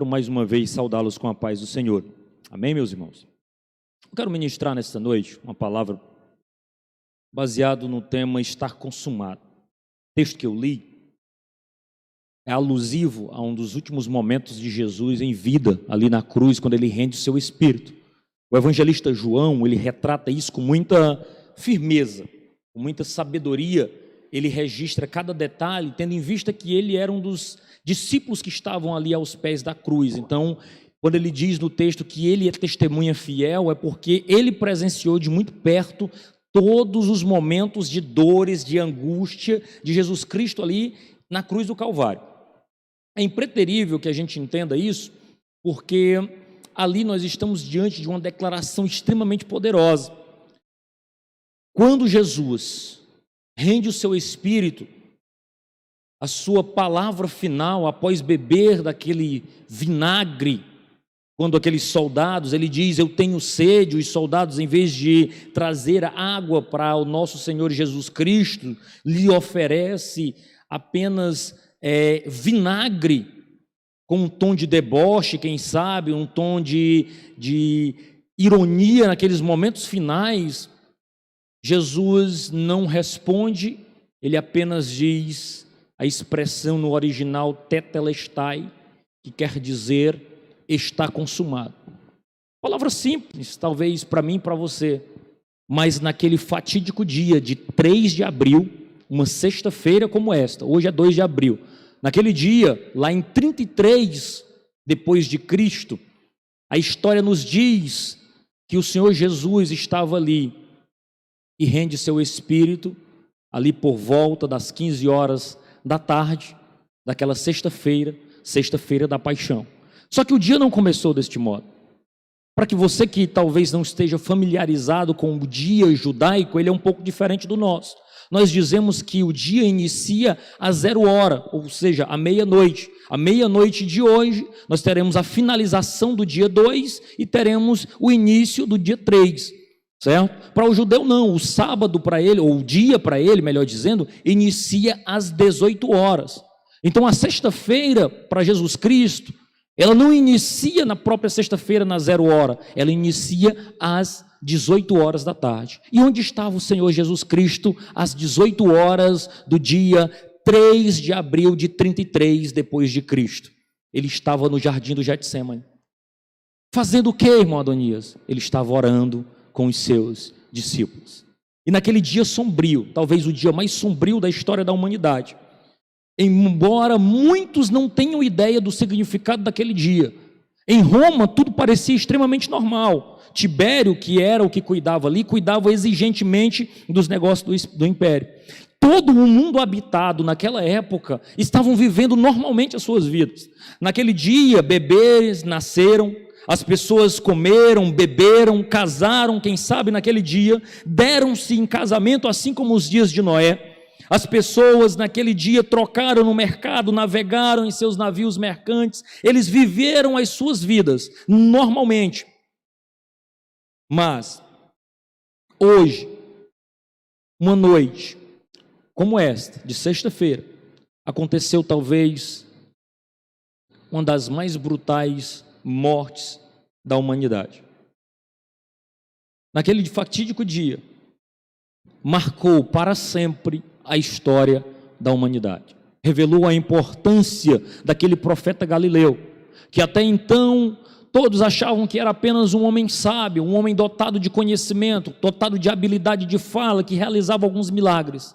Quero mais uma vez saudá-los com a paz do Senhor. Amém, meus irmãos? Eu quero ministrar nesta noite uma palavra baseado no tema estar consumado. O texto que eu li é alusivo a um dos últimos momentos de Jesus em vida, ali na cruz, quando ele rende o seu espírito. O evangelista João, ele retrata isso com muita firmeza, com muita sabedoria. Ele registra cada detalhe, tendo em vista que ele era um dos discípulos que estavam ali aos pés da cruz. Então, quando ele diz no texto que ele é testemunha fiel, é porque ele presenciou de muito perto todos os momentos de dores, de angústia de Jesus Cristo ali na cruz do Calvário. É impreterível que a gente entenda isso, porque ali nós estamos diante de uma declaração extremamente poderosa. Quando Jesus rende o seu espírito, a sua palavra final, após beber daquele vinagre, quando aqueles soldados, ele diz, eu tenho sede, os soldados, em vez de trazer água para o nosso Senhor Jesus Cristo, lhe oferece apenas vinagre, com um tom de deboche, quem sabe, um tom de ironia naqueles momentos finais. Jesus não responde, ele apenas diz a expressão no original tetelestai, que quer dizer está consumado. Palavra simples, talvez para mim e para você, mas naquele fatídico dia de 3 de abril, uma sexta-feira como esta, hoje é 2 de abril, naquele dia, lá em 33 depois de Cristo, a história nos diz que o Senhor Jesus estava ali e rende seu espírito ali por volta das 15 horas da tarde, daquela sexta-feira da paixão. Só que o dia não começou deste modo. Para que você que talvez não esteja familiarizado com o dia judaico, ele é um pouco diferente do nosso. Nós dizemos que o dia inicia às 0 hora, ou seja, à meia-noite. À meia-noite de hoje, nós teremos a finalização do dia 2 e teremos o início do dia 3. Certo? Para o judeu não, o sábado para ele, ou o dia para ele, melhor dizendo, inicia às 18 horas. Então a sexta-feira para Jesus Cristo, ela não inicia na própria sexta-feira na 0 hora, ela inicia às 18 horas da tarde. E onde estava o Senhor Jesus Cristo às 18 horas do dia 3 de abril de 33 depois de Cristo? Ele estava no jardim do Getsêmani. Fazendo o que, irmão Adonias? Ele estava orando com os seus discípulos. E naquele dia sombrio, talvez o dia mais sombrio da história da humanidade, embora muitos não tenham ideia do significado daquele dia, em Roma tudo parecia extremamente normal. Tibério, que era o que cuidava ali, cuidava exigentemente dos negócios do império. Todo o mundo habitado naquela época estavam vivendo normalmente as suas vidas. Naquele dia, bebês nasceram, as pessoas comeram, beberam, casaram, quem sabe naquele dia, deram-se em casamento, assim como os dias de Noé. As pessoas naquele dia trocaram no mercado, navegaram em seus navios mercantes, eles viveram as suas vidas normalmente. Mas, hoje, uma noite como esta, de sexta-feira, aconteceu talvez uma das mais brutais mortes da humanidade. Naquele fatídico dia, marcou para sempre a história da humanidade. Revelou a importância daquele profeta Galileu, que até então todos achavam que era apenas um homem sábio, um homem dotado de conhecimento, dotado de habilidade de fala, que realizava alguns milagres.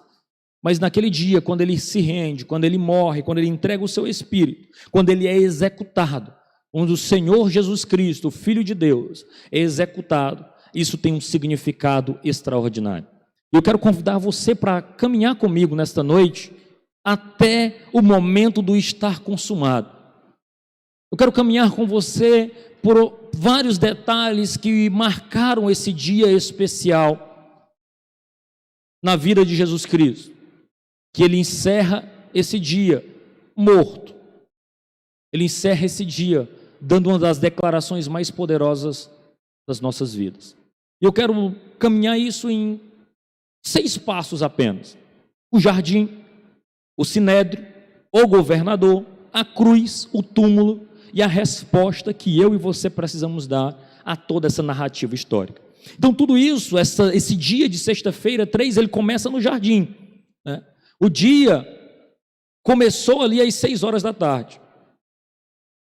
Mas naquele dia, quando ele se rende, quando ele morre, quando ele entrega o seu espírito, quando ele é executado, onde o Senhor Jesus Cristo, o Filho de Deus, é executado, isso tem um significado extraordinário. Eu quero convidar você para caminhar comigo nesta noite, até o momento do estar consumado. Eu quero caminhar com você por vários detalhes que marcaram esse dia especial na vida de Jesus Cristo, que ele encerra esse dia morto. Ele encerra esse dia dando uma das declarações mais poderosas das nossas vidas. E eu quero caminhar isso em 6 passos apenas: o jardim, o sinédrio, o governador, a cruz, o túmulo e a resposta que eu e você precisamos dar a toda essa narrativa histórica. Então tudo isso, esse dia de sexta-feira 3, ele começa no jardim, né? O dia começou ali às 6 horas da tarde,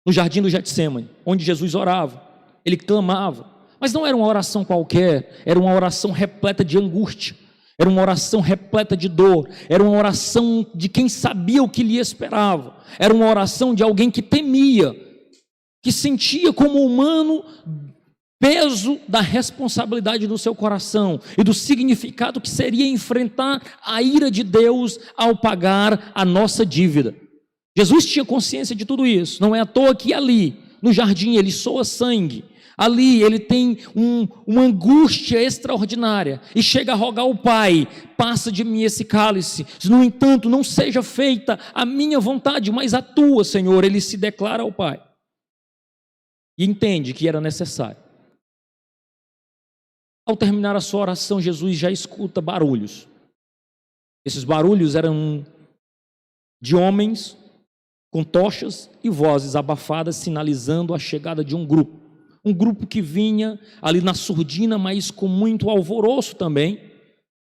no jardim do Getsêmani, onde Jesus orava, ele clamava, mas não era uma oração qualquer, era uma oração repleta de angústia, era uma oração repleta de dor, era uma oração de quem sabia o que lhe esperava, era uma oração de alguém que temia, que sentia como humano peso da responsabilidade do seu coração e do significado que seria enfrentar a ira de Deus ao pagar a nossa dívida. Jesus tinha consciência de tudo isso, não é à toa que ali, no jardim, ele soa sangue, ali ele tem uma angústia extraordinária e chega a rogar ao Pai: passa de mim esse cálice, no entanto não seja feita a minha vontade, mas a tua, Senhor. Ele se declara ao Pai e entende que era necessário. Ao terminar a sua oração, Jesus já escuta barulhos. Esses barulhos eram de homens com tochas e vozes abafadas, sinalizando a chegada de um grupo que vinha ali na surdina, mas com muito alvoroço também,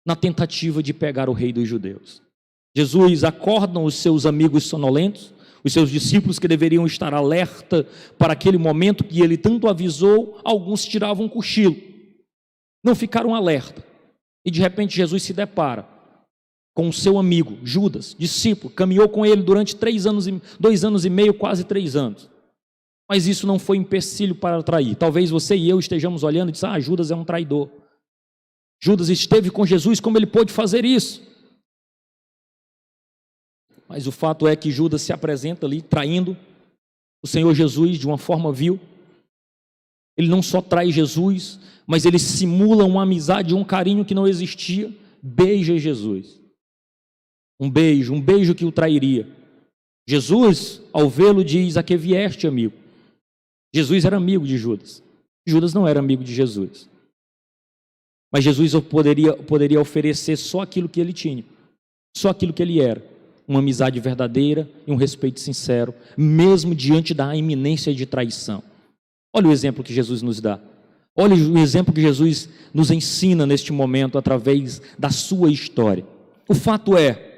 na tentativa de pegar o rei dos judeus. Jesus acorda os seus amigos sonolentos, os seus discípulos que deveriam estar alerta para aquele momento que ele tanto avisou. Alguns tiravam um cochilo, não ficaram alerta, e de repente Jesus se depara com o seu amigo Judas, discípulo, caminhou com ele durante 2 anos e meio, quase 3 anos, mas isso não foi empecilho para trair. Talvez você e eu estejamos olhando e dizendo: Judas é um traidor, Judas esteve com Jesus, como ele pôde fazer isso? Mas o fato é que Judas se apresenta ali traindo o Senhor Jesus de uma forma vil. Ele não só trai Jesus, mas ele simula uma amizade, um carinho que não existia, beija Jesus. Um beijo que o trairia. Jesus, ao vê-lo, diz: a que vieste, amigo? Jesus era amigo de Judas. Judas não era amigo de Jesus. Mas Jesus poderia oferecer só aquilo que ele tinha, só aquilo que ele era. Uma amizade verdadeira e um respeito sincero, mesmo diante da iminência de traição. Olha o exemplo que Jesus nos dá. Olha o exemplo que Jesus nos ensina neste momento, através da sua história. O fato é,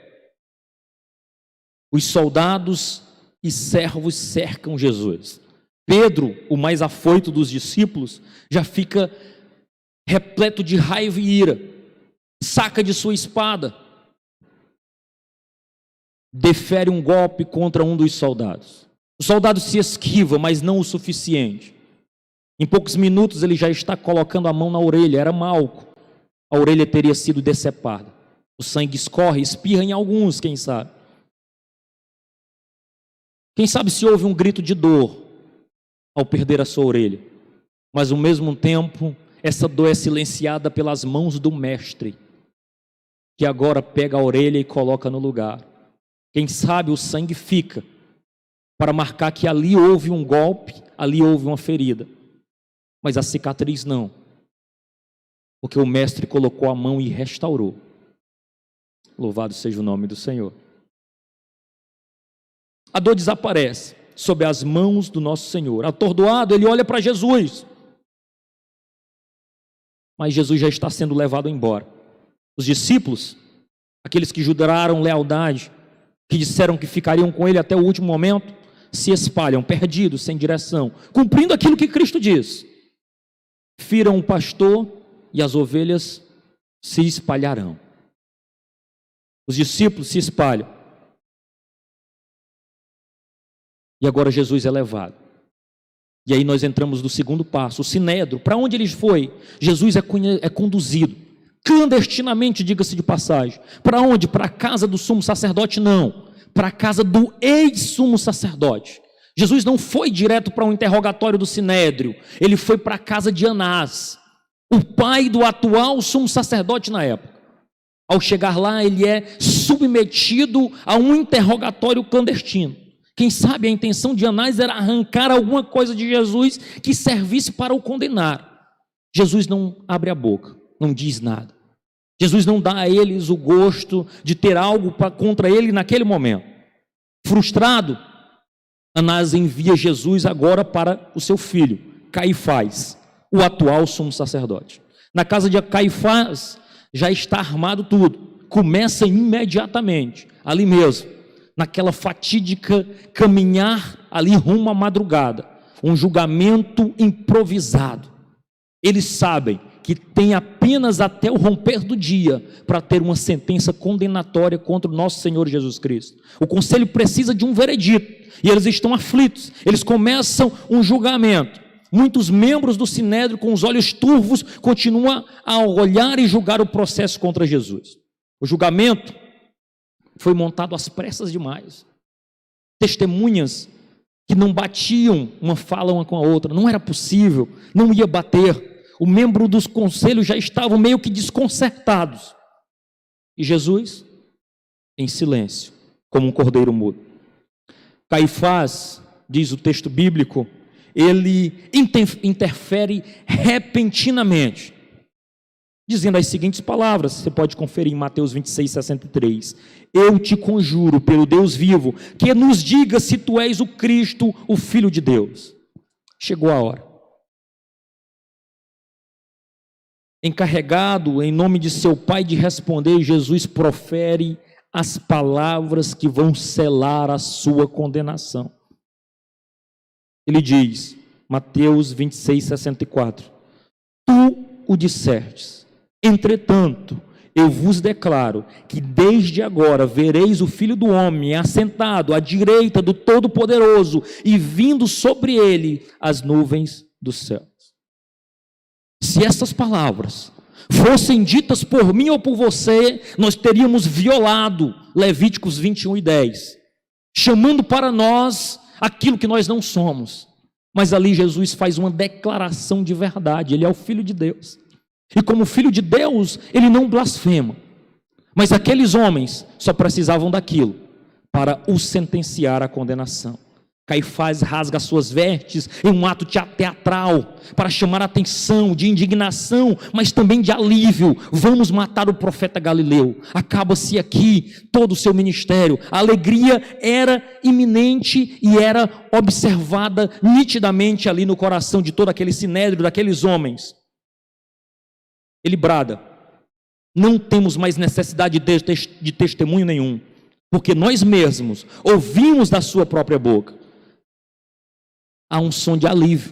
os soldados e servos cercam Jesus. Pedro, o mais afoito dos discípulos, já fica repleto de raiva e ira, saca de sua espada, defere um golpe contra um dos soldados. O soldado se esquiva, mas não o suficiente. Em poucos minutos ele já está colocando a mão na orelha. Era Malco, a orelha teria sido decepada, o sangue escorre, espirra em alguns, quem sabe se houve um grito de dor ao perder a sua orelha, mas ao mesmo tempo essa dor é silenciada pelas mãos do mestre, que agora pega a orelha e coloca no lugar. Quem sabe o sangue fica para marcar que ali houve um golpe, ali houve uma ferida, mas a cicatriz não, porque o mestre colocou a mão e restaurou. Louvado seja o nome do Senhor. A dor desaparece sob as mãos do nosso Senhor. Atordoado, ele olha para Jesus, mas Jesus já está sendo levado embora. Os discípulos, aqueles que juraram lealdade, que disseram que ficariam com ele até o último momento, se espalham, perdidos, sem direção, cumprindo aquilo que Cristo diz: firam o pastor e as ovelhas se espalharão. Os discípulos se espalham. E agora Jesus é levado. E aí nós entramos no segundo passo, o sinédrio. Para onde ele foi? Jesus é conduzido, clandestinamente, diga-se de passagem. Para onde? Para a casa do sumo sacerdote? Não, para a casa do ex-sumo sacerdote. Jesus não foi direto para um interrogatório do sinédrio, ele foi para a casa de Anás, o pai do atual sumo sacerdote na época. Ao chegar lá, ele é submetido a um interrogatório clandestino. Quem sabe a intenção de Anás era arrancar alguma coisa de Jesus que servisse para o condenar. Jesus não abre a boca, não diz nada. Jesus não dá a eles o gosto de ter algo contra ele naquele momento. Frustrado, Anás envia Jesus agora para o seu filho, Caifás, o atual sumo sacerdote. Na casa de Caifás já está armado tudo. Começa imediatamente, ali mesmo, naquela fatídica caminhar ali rumo à madrugada, um julgamento improvisado. Eles sabem que tem apenas até o romper do dia para ter uma sentença condenatória contra o nosso Senhor Jesus Cristo. O conselho precisa de um veredito e eles estão aflitos. Eles começam um julgamento. Muitos membros do Sinédrio, com os olhos turvos, continuam a olhar e julgar o processo contra Jesus. O julgamento foi montado às pressas demais. Testemunhas que não batiam uma fala uma com a outra, não era possível, não ia bater. O membro dos conselhos já estavam meio que desconcertados. E Jesus, em silêncio, como um cordeiro mudo. Caifás, diz o texto bíblico, ele interfere repentinamente, dizendo as seguintes palavras, você pode conferir em Mateus 26, 63. Eu te conjuro pelo Deus vivo, que nos diga se tu és o Cristo, o Filho de Deus. Chegou a hora. Encarregado em nome de seu Pai de responder, Jesus profere as palavras que vão selar a sua condenação. Ele diz, Mateus 26, 64, tu o dissertes, entretanto, eu vos declaro que desde agora vereis o Filho do Homem assentado à direita do Todo-Poderoso e vindo sobre ele as nuvens do céu. Se essas palavras fossem ditas por mim ou por você, nós teríamos violado Levíticos 21 e 10, chamando para nós aquilo que nós não somos. Mas ali Jesus faz uma declaração de verdade, ele é o Filho de Deus. E como Filho de Deus, ele não blasfema. Mas aqueles homens só precisavam daquilo para o sentenciar à condenação. Caifás rasga suas vestes em um ato teatral para chamar a atenção de indignação, mas também de alívio. Vamos matar o profeta Galileu. Acaba-se aqui todo o seu ministério. A alegria era iminente e era observada nitidamente ali no coração de todo aquele sinédrio, daqueles homens. Ele brada: não temos mais necessidade de testemunho nenhum, porque nós mesmos ouvimos da sua própria boca. Há um som de alívio.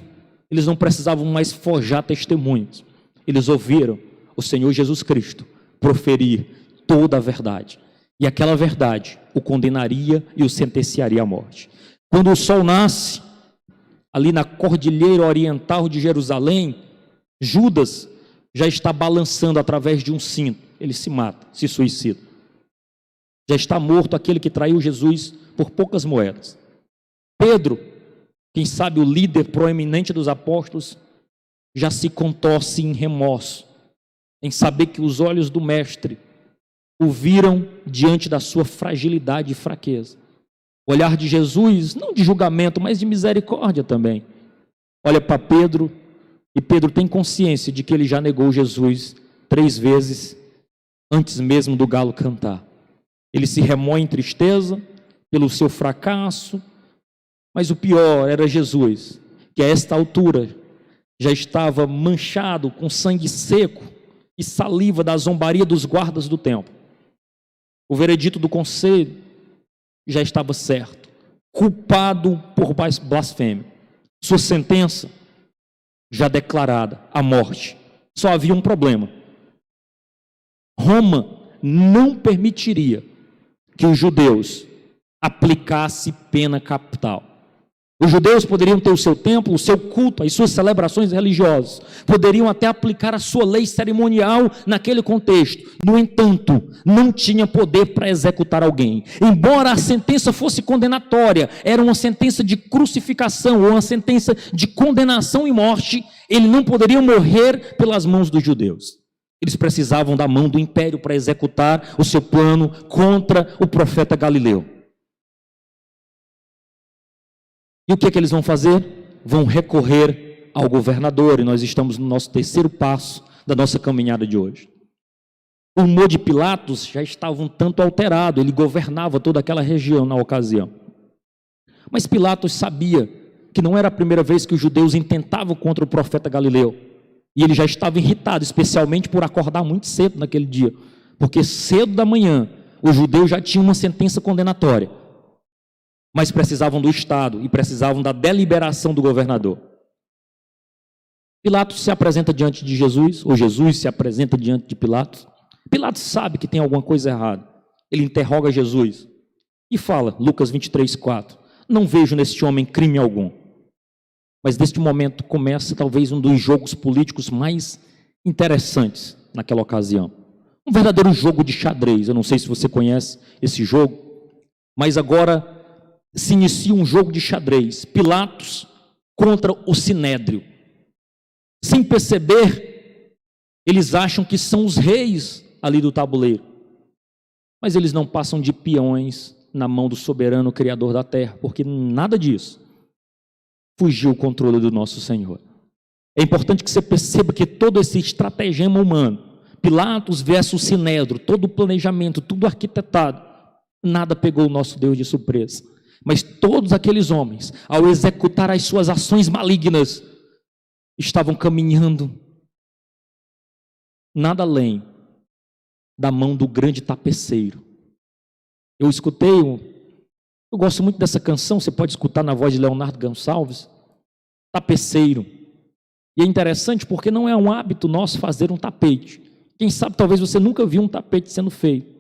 Eles não precisavam mais forjar testemunhos. Eles ouviram o Senhor Jesus Cristo proferir toda a verdade. E aquela verdade o condenaria e o sentenciaria à morte. Quando o sol nasce, ali na cordilheira oriental de Jerusalém, Judas já está balançando através de um cinto. Ele se mata, se suicida. Já está morto aquele que traiu Jesus por poucas moedas. Pedro, quem sabe o líder proeminente dos apóstolos, já se contorce em remorso, em saber que os olhos do mestre o viram diante da sua fragilidade e fraqueza. O olhar de Jesus, não de julgamento, mas de misericórdia também, olha para Pedro, e Pedro tem consciência de que ele já negou Jesus 3 vezes antes mesmo do galo cantar. Ele se remoe em tristeza pelo seu fracasso, mas o pior era Jesus, que a esta altura já estava manchado com sangue seco e saliva da zombaria dos guardas do templo. O veredito do conselho já estava certo, culpado por blasfêmia. Sua sentença já declarada, a morte. Só havia um problema: Roma não permitiria que os judeus aplicassem pena capital. Os judeus poderiam ter o seu templo, o seu culto, as suas celebrações religiosas, poderiam até aplicar a sua lei cerimonial naquele contexto. No entanto, não tinha poder para executar alguém. Embora a sentença fosse condenatória, era uma sentença de crucificação ou uma sentença de condenação e morte, ele não poderia morrer pelas mãos dos judeus. Eles precisavam da mão do império para executar o seu plano contra o profeta Galileu. E o que eles vão fazer? Vão recorrer ao governador, e nós estamos no nosso 3º passo da nossa caminhada de hoje. O humor de Pilatos já estava um tanto alterado, ele governava toda aquela região na ocasião. Mas Pilatos sabia que não era a primeira vez que os judeus intentavam contra o profeta Galileu. E ele já estava irritado, especialmente por acordar muito cedo naquele dia. Porque cedo da manhã, os judeus já tinham uma sentença condenatória. Mas precisavam do Estado e precisavam da deliberação do governador. Pilatos se apresenta diante de Jesus, ou Jesus se apresenta diante de Pilatos. Pilatos sabe que tem alguma coisa errada. Ele interroga Jesus e fala, Lucas 23:4, não vejo neste homem crime algum. Mas neste momento começa talvez um dos jogos políticos mais interessantes naquela ocasião. Um verdadeiro jogo de xadrez. Eu não sei se você conhece esse jogo, mas agora se inicia um jogo de xadrez. Pilatos contra o Sinédrio. Sem perceber, eles acham que são os reis ali do tabuleiro. Mas eles não passam de peões na mão do soberano Criador da terra, porque nada disso fugiu o controle do nosso Senhor. É importante que você perceba que todo esse estratagema humano, Pilatos versus Sinédrio, todo o planejamento, tudo arquitetado, nada pegou o nosso Deus de surpresa. Mas todos aqueles homens, ao executar as suas ações malignas, estavam caminhando nada além da mão do grande tapeceiro. Eu gosto muito dessa canção, você pode escutar na voz de Leonardo Gonçalves, tapeceiro. E é interessante porque não é um hábito nosso fazer um tapete. Quem sabe talvez você nunca viu um tapete sendo feito.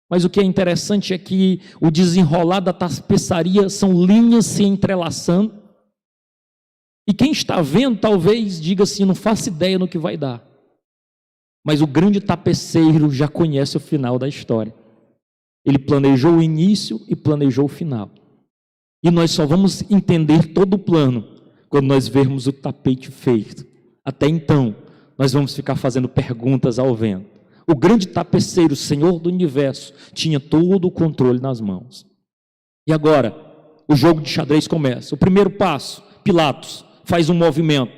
Mas o que é interessante é que o desenrolar da tapeçaria são linhas se entrelaçando. E quem está vendo talvez diga assim, não faço ideia no que vai dar. Mas o grande tapeceiro já conhece o final da história. Ele planejou o início e planejou o final. E nós só vamos entender todo o plano quando nós vermos o tapete feito. Até então, nós vamos ficar fazendo perguntas ao vento. O grande tapeceiro, o Senhor do universo, tinha todo o controle nas mãos. E agora, o jogo de xadrez começa. O primeiro passo, Pilatos faz um movimento.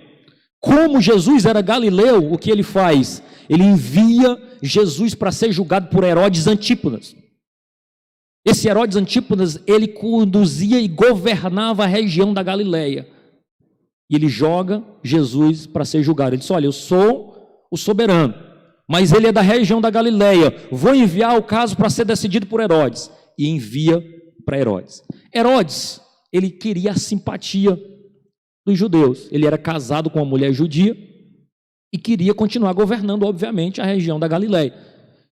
Como Jesus era galileu, o que ele faz? Ele envia Jesus para ser julgado por Herodes Antípadas. Esse Herodes Antípadas, ele conduzia e governava a região da Galileia. E ele joga Jesus para ser julgado. Ele diz, olha, eu sou o soberano, mas ele é da região da Galileia. Vou enviar o caso para ser decidido por Herodes. E envia para Herodes. Herodes, ele queria a simpatia dos judeus. Ele era casado com uma mulher judia e queria continuar governando, obviamente, a região da Galileia.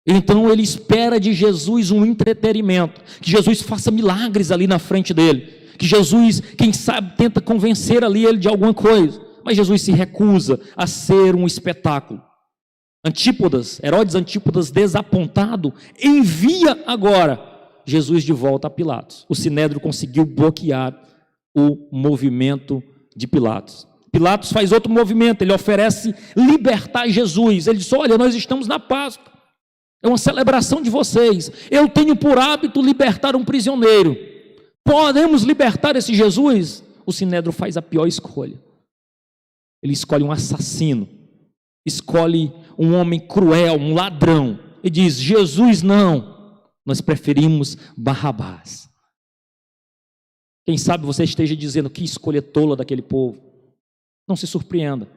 Então ele espera de Jesus um entretenimento, que Jesus faça milagres ali na frente dele, que Jesus, quem sabe, tenta convencer ali ele de alguma coisa, mas Jesus se recusa a ser um espetáculo. Herodes Antípadas, desapontado, envia agora Jesus de volta a Pilatos. O Sinédrio conseguiu bloquear o movimento de Pilatos. Pilatos faz outro movimento, ele oferece libertar Jesus. Ele diz, olha, nós estamos na Páscoa, é uma celebração de vocês, eu tenho por hábito libertar um prisioneiro, podemos libertar esse Jesus? O Sinédrio faz a pior escolha, ele escolhe um assassino, escolhe um homem cruel, um ladrão, e diz, Jesus não, nós preferimos Barrabás. Quem sabe você esteja dizendo, que escolha tola daquele povo. Não se surpreenda,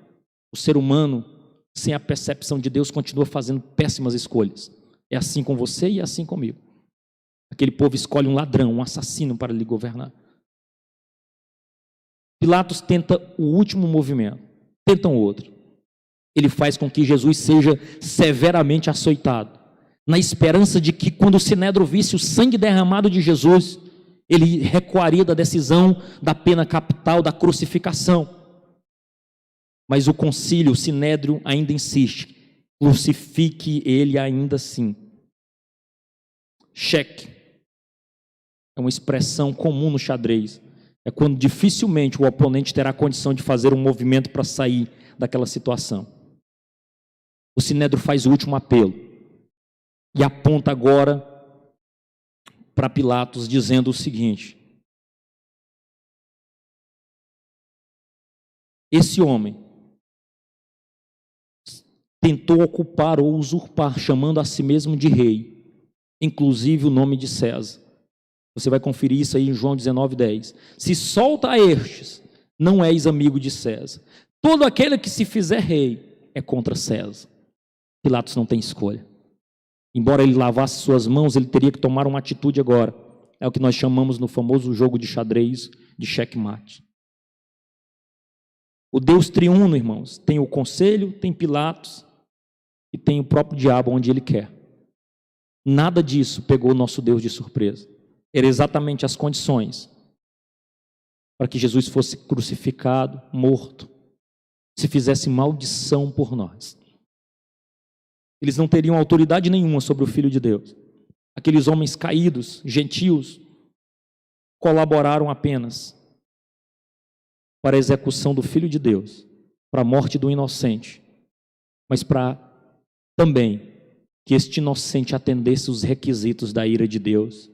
o ser humano, sem a percepção de Deus, continua fazendo péssimas escolhas. É assim com você e é assim comigo. Aquele povo escolhe um ladrão, um assassino para lhe governar. Pilatos tenta o último movimento, tenta um outro. Ele faz com que Jesus seja severamente açoitado, na esperança de que quando o Sinédrio visse o sangue derramado de Jesus, ele recuaria da decisão da pena capital, da crucificação. Mas o concílio, o Sinédrio ainda insiste, crucifique ele ainda assim. Cheque é uma expressão comum no xadrez. É quando dificilmente o oponente terá condição de fazer um movimento para sair daquela situação. O Sinédrio faz o último apelo e aponta agora para Pilatos, dizendo o seguinte: esse homem tentou ocupar ou usurpar, chamando a si mesmo de rei, inclusive o nome de César. Você vai conferir isso aí em João 19:10. Se solta a estes, não és amigo de César. Todo aquele que se fizer rei é contra César. Pilatos não tem escolha. Embora ele lavasse suas mãos, ele teria que tomar uma atitude agora. É o que nós chamamos no famoso jogo de xadrez de checkmate. O Deus triuno, irmãos, tem o conselho, tem Pilatos e tem o próprio diabo onde ele quer. Nada disso pegou o nosso Deus de surpresa. Eram exatamente as condições para que Jesus fosse crucificado, morto, se fizesse maldição por nós. Eles não teriam autoridade nenhuma sobre o Filho de Deus. Aqueles homens caídos, gentios, colaboraram apenas para a execução do Filho de Deus, para a morte do inocente, mas para também que este inocente atendesse os requisitos da ira de Deus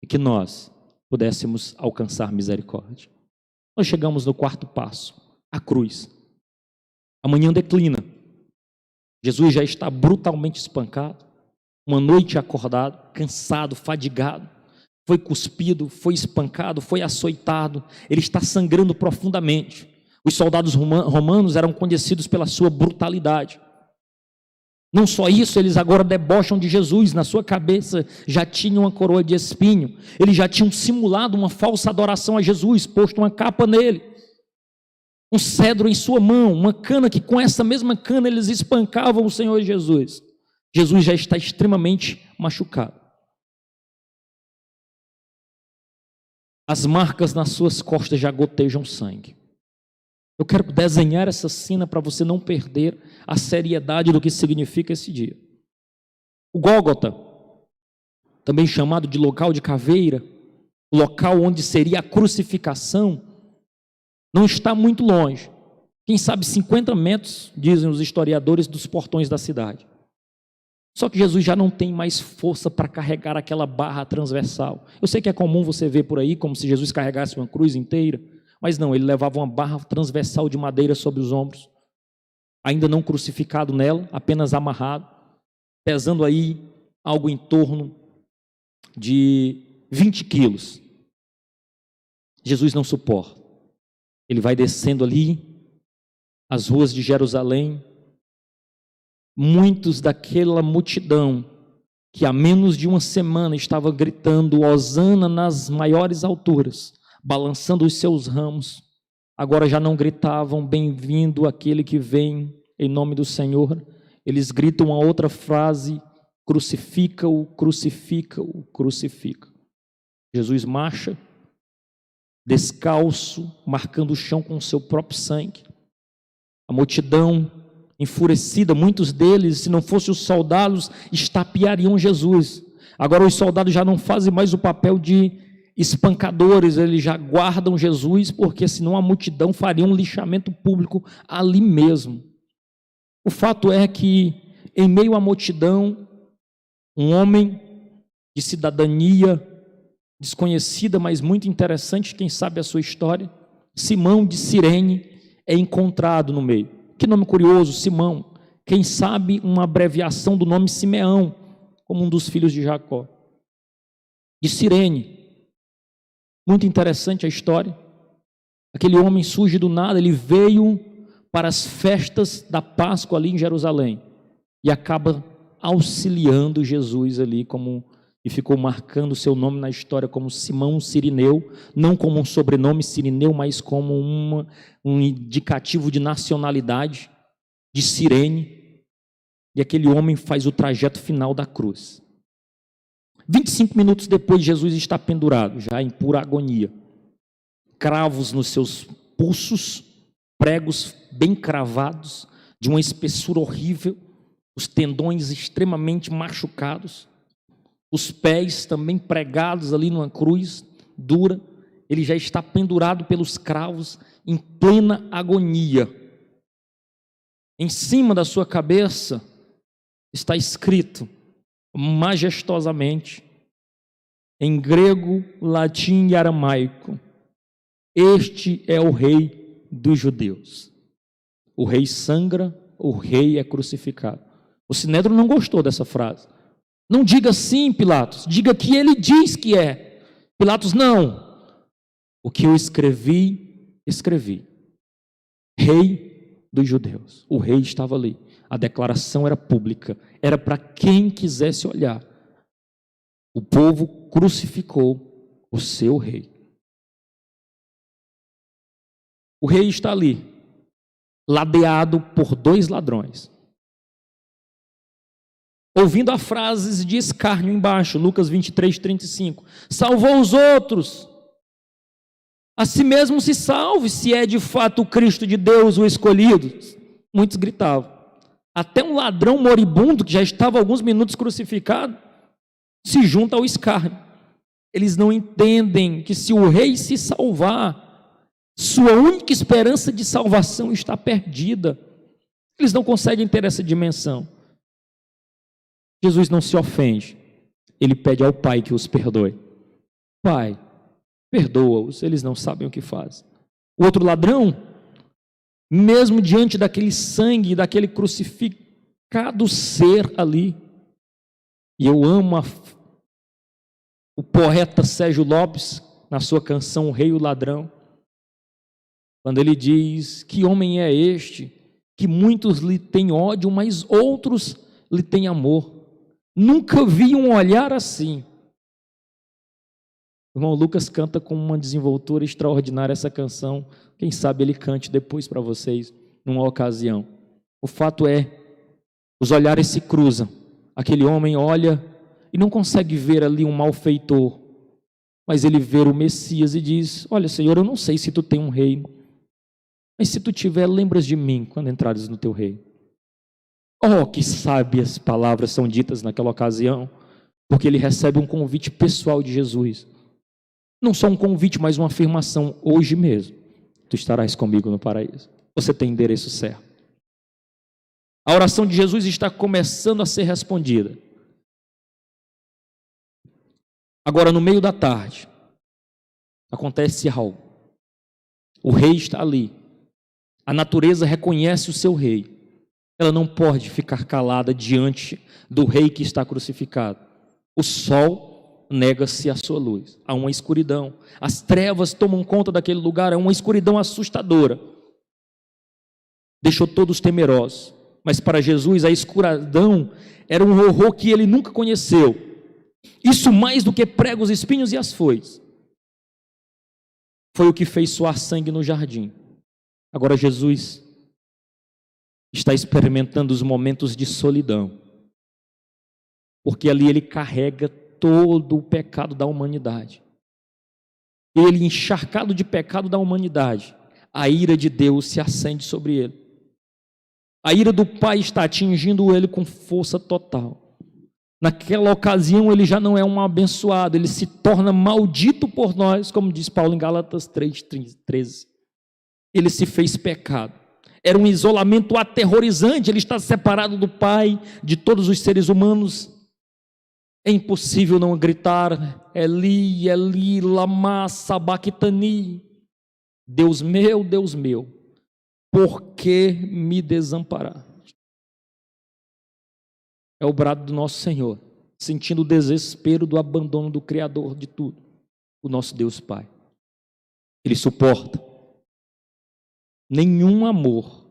e que nós pudéssemos alcançar misericórdia. Nós chegamos no quarto passo, a cruz. A manhã declina. Jesus já está brutalmente espancado, uma noite acordado, cansado, fadigado, foi cuspido, foi espancado, foi açoitado, ele está sangrando profundamente. Os soldados romanos eram conhecidos pela sua brutalidade. Não só isso, eles agora debocham de Jesus. Na sua cabeça já tinha uma coroa de espinho, eles já tinham simulado uma falsa adoração a Jesus, posto uma capa nele, um cedro em sua mão, uma cana que com essa mesma cana eles espancavam o Senhor Jesus. Jesus já está extremamente machucado. As marcas nas suas costas já gotejam sangue. Eu quero desenhar essa cena para você não perder a seriedade do que significa esse dia. O Gólgota, também chamado de local de caveira, o local onde seria a crucificação, não está muito longe. Quem sabe 50 metros, dizem os historiadores, dos portões da cidade. Só que Jesus já não tem mais força para carregar aquela barra transversal. Eu sei que é comum você ver por aí como se Jesus carregasse uma cruz inteira, mas não, ele levava uma barra transversal de madeira sobre os ombros, ainda não crucificado nela, apenas amarrado, pesando aí algo em torno de 20 quilos. Jesus não suporta. Ele vai descendo ali as ruas de Jerusalém. Muitos daquela multidão que há menos de uma semana estava gritando hosana nas maiores alturas, balançando os seus ramos, agora já não gritavam bem-vindo aquele que vem em nome do Senhor. Eles gritam uma outra frase: crucifica-o, crucifica-o, crucifica. Jesus marcha descalço, marcando o chão com o seu próprio sangue. A multidão enfurecida, muitos deles, se não fossem os soldados, estapeariam Jesus. Agora os soldados já não fazem mais o papel de espancadores, eles já guardam Jesus, porque senão a multidão faria um lixamento público ali mesmo. O fato é que, em meio à multidão, um homem de cidadania desconhecida, mas muito interessante, quem sabe a sua história, Simão de Cirene, é encontrado no meio. Que nome curioso, Simão. Quem sabe uma abreviação do nome Simeão, como um dos filhos de Jacó. De Cirene. Muito interessante a história. Aquele homem surge do nada, ele veio para as festas da Páscoa ali em Jerusalém e acaba auxiliando Jesus ali e ficou marcando seu nome na história como Simão Cirineu, não como um sobrenome Cirineu, mas como um indicativo de nacionalidade, de Cirene. E aquele homem faz o trajeto final da cruz. 25 minutos depois, Jesus está pendurado, já em pura agonia. Cravos nos seus pulsos, pregos bem cravados, de uma espessura horrível, os tendões extremamente machucados, os pés também pregados ali numa cruz dura. Ele já está pendurado pelos cravos, em plena agonia. Em cima da sua cabeça está escrito majestosamente, em grego, latim e aramaico: este é o rei dos judeus. O rei sangra, o rei é crucificado. O Sinédrio não gostou dessa frase. Não diga sim, Pilatos, diga que ele diz que é. Pilatos, não. O que eu escrevi, escrevi. Rei dos judeus. O rei estava ali. A declaração era pública. Era para quem quisesse olhar. O povo crucificou o seu rei. O rei está ali, ladeado por 2 ladrões. Ouvindo a frases de escárnio embaixo, Lucas 23, 35. Salvou os outros, a si mesmo se salve, se é de fato o Cristo de Deus, o escolhido. Muitos gritavam. Até um ladrão moribundo, que já estava há alguns minutos crucificado, se junta ao escárnio. Eles não entendem que se o rei se salvar, sua única esperança de salvação está perdida. Eles não conseguem ter essa dimensão. Jesus não se ofende. Ele pede ao Pai que os perdoe. Pai, perdoa-os, eles não sabem o que fazem. O outro ladrão, mesmo diante daquele sangue, daquele crucificado ser ali, e eu amo o poeta Sérgio Lopes, na sua canção O Rei e o Ladrão, quando ele diz: que homem é este, que muitos lhe têm ódio, mas outros lhe têm amor. Nunca vi um olhar assim. O irmão Lucas canta com uma desenvoltura extraordinária essa canção. Quem sabe ele cante depois para vocês, numa ocasião. O fato é, os olhares se cruzam. Aquele homem olha e não consegue ver ali um malfeitor, mas ele vê o Messias e diz: olha, Senhor, eu não sei se tu tem um reino, mas se tu tiver, lembras de mim quando entrares no teu reino. Oh, que sábias palavras são ditas naquela ocasião, porque ele recebe um convite pessoal de Jesus. Não só um convite, mas uma afirmação: hoje mesmo tu estarás comigo no paraíso. Você tem endereço certo. A oração de Jesus está começando a ser respondida. Agora, no meio da tarde, acontece algo. O rei está ali. A natureza reconhece o seu rei. Ela não pode ficar calada diante do rei que está crucificado. O sol nega-se a sua luz. Há uma escuridão. As trevas tomam conta daquele lugar. É uma escuridão assustadora. Deixou todos temerosos. Mas para Jesus a escuridão era um horror que ele nunca conheceu. Isso mais do que pregos, espinhos e as foices. Foi o que fez suar sangue no jardim. Agora Jesus está experimentando os momentos de solidão, porque ali ele carrega todo o pecado da humanidade. Ele, encharcado de pecado da humanidade, a ira de Deus se acende sobre ele. A ira do Pai está atingindo ele com força total. Naquela ocasião ele já não é um abençoado, ele se torna maldito por nós, como diz Paulo em Gálatas 3:13. Ele se fez pecado. Era um isolamento aterrorizante, ele está separado do Pai, de todos os seres humanos. É impossível não gritar: Eli, Eli, lama sabachthani. Deus meu, por que me desamparaste? É o brado do nosso Senhor, sentindo o desespero do abandono do Criador de tudo, o nosso Deus Pai. Ele suporta. Nenhum amor,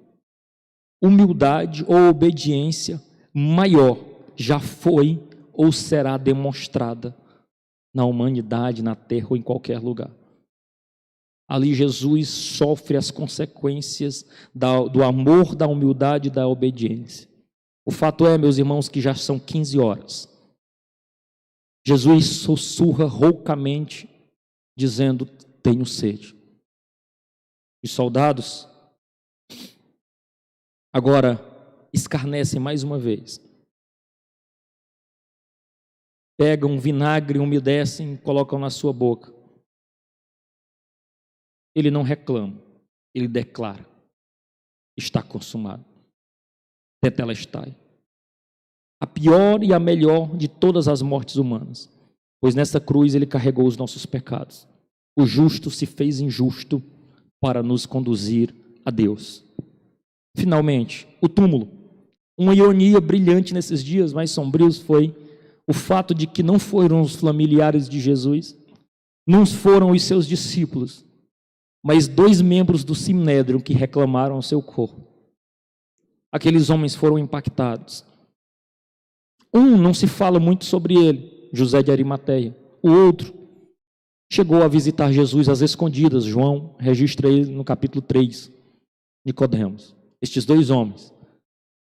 humildade ou obediência maior já foi ou será demonstrada na humanidade, na terra ou em qualquer lugar. Ali Jesus sofre as consequências do amor, da humildade e da obediência. O fato é, meus irmãos, que já são 15 horas. Jesus sussurra roucamente, dizendo: tenho sede. Os soldados agora escarnecem mais uma vez. Pegam vinagre, umedecem, colocam na sua boca. Ele não reclama, ele declara: está consumado. Tetelestai. A pior e a melhor de todas as mortes humanas, pois nessa cruz ele carregou os nossos pecados. O justo se fez injusto para nos conduzir a Deus. Finalmente, o túmulo. Uma ironia brilhante nesses dias mais sombrios foi o fato de que não foram os familiares de Jesus, não foram os seus discípulos, mas 2 membros do Sinédrio que reclamaram o seu corpo. Aqueles homens foram impactados. Um, não se fala muito sobre ele, José de Arimateia. O outro chegou a visitar Jesus às escondidas. João registra ele no capítulo 3, Nicodemos. Estes 2 homens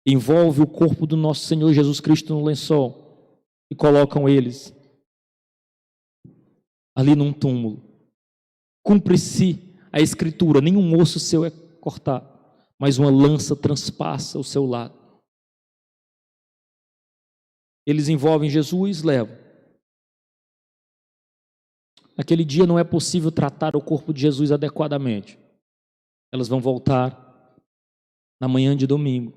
envolvem o corpo do nosso Senhor Jesus Cristo no lençol e colocam eles ali num túmulo. Cumpre-se a escritura: nenhum osso seu é cortado, mas uma lança transpassa o seu lado. Eles envolvem Jesus, levam. Naquele dia não é possível tratar o corpo de Jesus adequadamente. Elas vão voltar na manhã de domingo,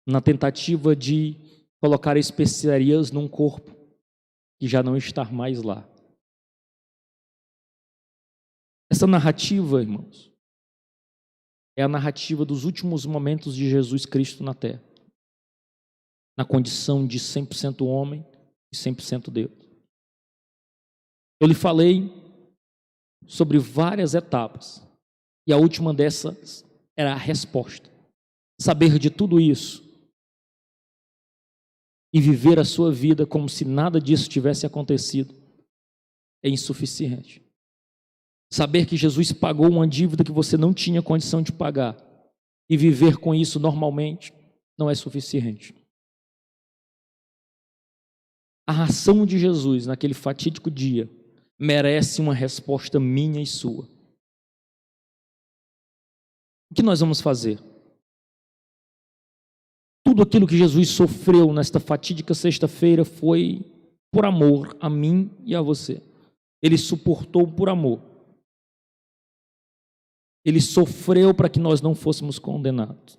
na tentativa de colocar especiarias num corpo que já não está mais lá. Essa narrativa, irmãos, é a narrativa dos últimos momentos de Jesus Cristo na terra, na condição de 100% homem e 100% Deus. Eu lhe falei sobre várias etapas, e a última dessas era a resposta. Saber de tudo isso e viver a sua vida como se nada disso tivesse acontecido é insuficiente. Saber que Jesus pagou uma dívida que você não tinha condição de pagar e viver com isso normalmente não é suficiente. A ação de Jesus naquele fatídico dia merece uma resposta minha e sua. O que nós vamos fazer? Tudo aquilo que Jesus sofreu nesta fatídica sexta-feira foi por amor a mim e a você. Ele suportou por amor. Ele sofreu para que nós não fôssemos condenados.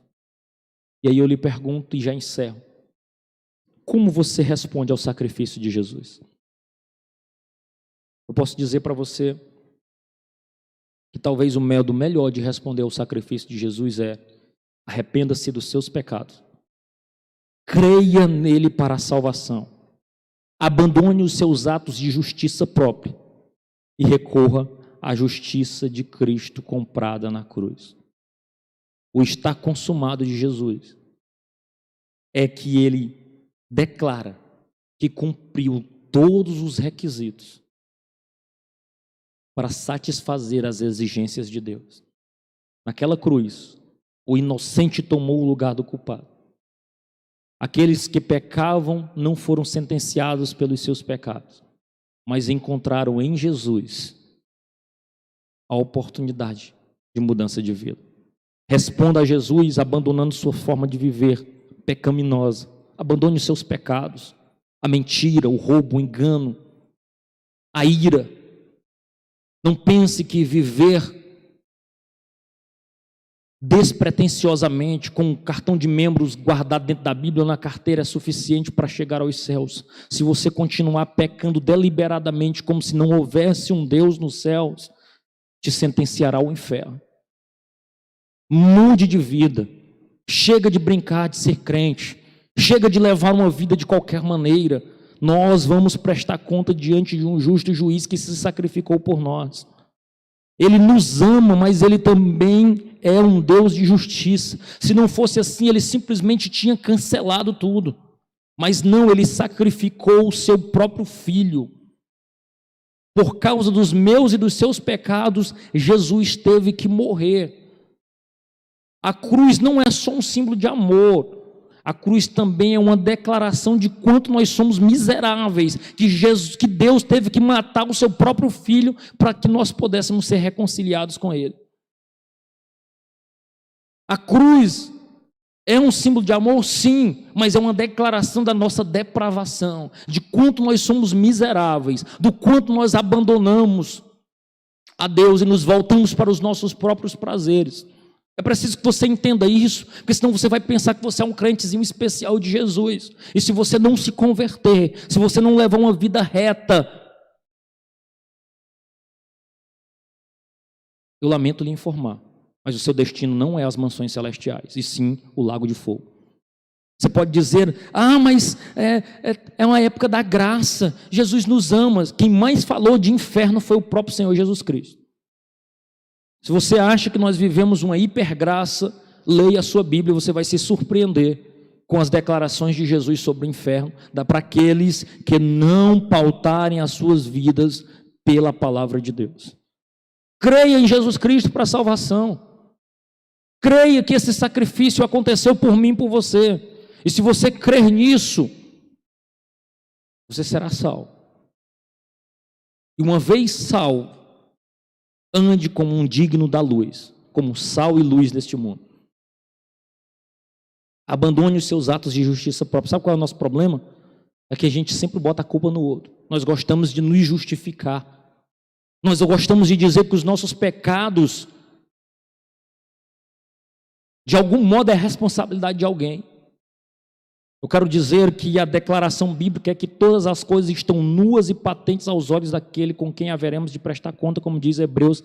E aí eu lhe pergunto e já encerro: como você responde ao sacrifício de Jesus? Eu posso dizer para você que talvez o modo melhor de responder ao sacrifício de Jesus é: arrependa-se dos seus pecados, creia nele para a salvação, abandone os seus atos de justiça própria e recorra à justiça de Cristo comprada na cruz. O está consumado de Jesus é que ele declara que cumpriu todos os requisitos para satisfazer as exigências de Deus. Naquela cruz, o inocente tomou o lugar do culpado. Aqueles que pecavam não foram sentenciados pelos seus pecados, mas encontraram em Jesus a oportunidade de mudança de vida. Responda a Jesus abandonando sua forma de viver pecaminosa. Abandone os seus pecados, a mentira, o roubo, o engano, a ira. Não pense que viver despretensiosamente com um cartão de membros guardado dentro da Bíblia ou na carteira é suficiente para chegar aos céus. Se você continuar pecando deliberadamente como se não houvesse um Deus nos céus, te sentenciará ao inferno. Mude de vida. Chega de brincar de ser crente. Chega de levar uma vida de qualquer maneira. Nós vamos prestar conta diante de um justo juiz que se sacrificou por nós. Ele nos ama, mas ele também é um Deus de justiça. Se não fosse assim, ele simplesmente tinha cancelado tudo. Mas não, ele sacrificou o seu próprio filho. Por causa dos meus e dos seus pecados, Jesus teve que morrer. A cruz não é só um símbolo de amor. A cruz também é uma declaração de quanto nós somos miseráveis, que Deus teve que matar o seu próprio filho para que nós pudéssemos ser reconciliados com ele. A cruz é um símbolo de amor, sim, mas é uma declaração da nossa depravação, de quanto nós somos miseráveis, do quanto nós abandonamos a Deus e nos voltamos para os nossos próprios prazeres. É preciso que você entenda isso, porque senão você vai pensar que você é um crentezinho especial de Jesus. E se você não se converter, se você não levar uma vida reta, eu lamento lhe informar, mas o seu destino não é as mansões celestiais, e sim o lago de fogo. Você pode dizer, mas é uma época da graça, Jesus nos ama. Quem mais falou de inferno foi o próprio Senhor Jesus Cristo. Se você acha que nós vivemos uma hipergraça, leia a sua Bíblia, você vai se surpreender com as declarações de Jesus sobre o inferno, para aqueles que não pautarem as suas vidas pela palavra de Deus. Creia em Jesus Cristo para a salvação. Creia que esse sacrifício aconteceu por mim e por você. E se você crer nisso, você será salvo. E uma vez salvo, ande como um digno da luz, como sal e luz deste mundo. Abandone os seus atos de justiça própria. Sabe qual é o nosso problema? É que a gente sempre bota a culpa no outro. Nós gostamos de nos justificar. Nós gostamos de dizer que os nossos pecados, de algum modo, é responsabilidade de alguém. Eu quero dizer que a declaração bíblica é que todas as coisas estão nuas e patentes aos olhos daquele com quem haveremos de prestar conta, como diz Hebreus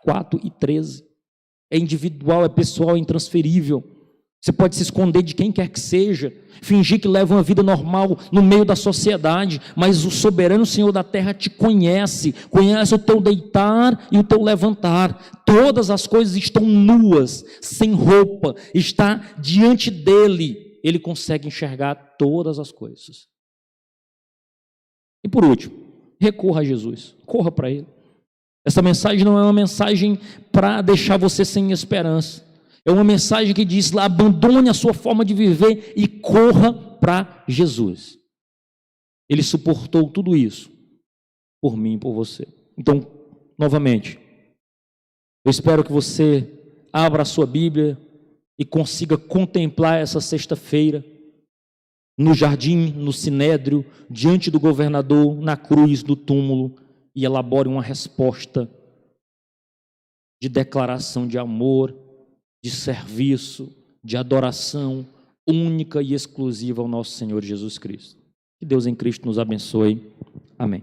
4:13. É individual, é pessoal, é intransferível. Você pode se esconder de quem quer que seja, fingir que leva uma vida normal no meio da sociedade, mas o soberano Senhor da terra te conhece o teu deitar e o teu levantar. Todas as coisas estão nuas, sem roupa, está diante dele. Ele consegue enxergar todas as coisas. E por último, recorra a Jesus, corra para Ele. Essa mensagem não é uma mensagem para deixar você sem esperança. É uma mensagem que diz lá, abandone a sua forma de viver e corra para Jesus. Ele suportou tudo isso por mim e por você. Então, novamente, eu espero que você abra a sua Bíblia e consiga contemplar essa sexta-feira no jardim, no sinédrio, diante do governador, na cruz, no túmulo, e elabore uma resposta de declaração de amor, de serviço, de adoração única e exclusiva ao nosso Senhor Jesus Cristo. Que Deus em Cristo nos abençoe. Amém.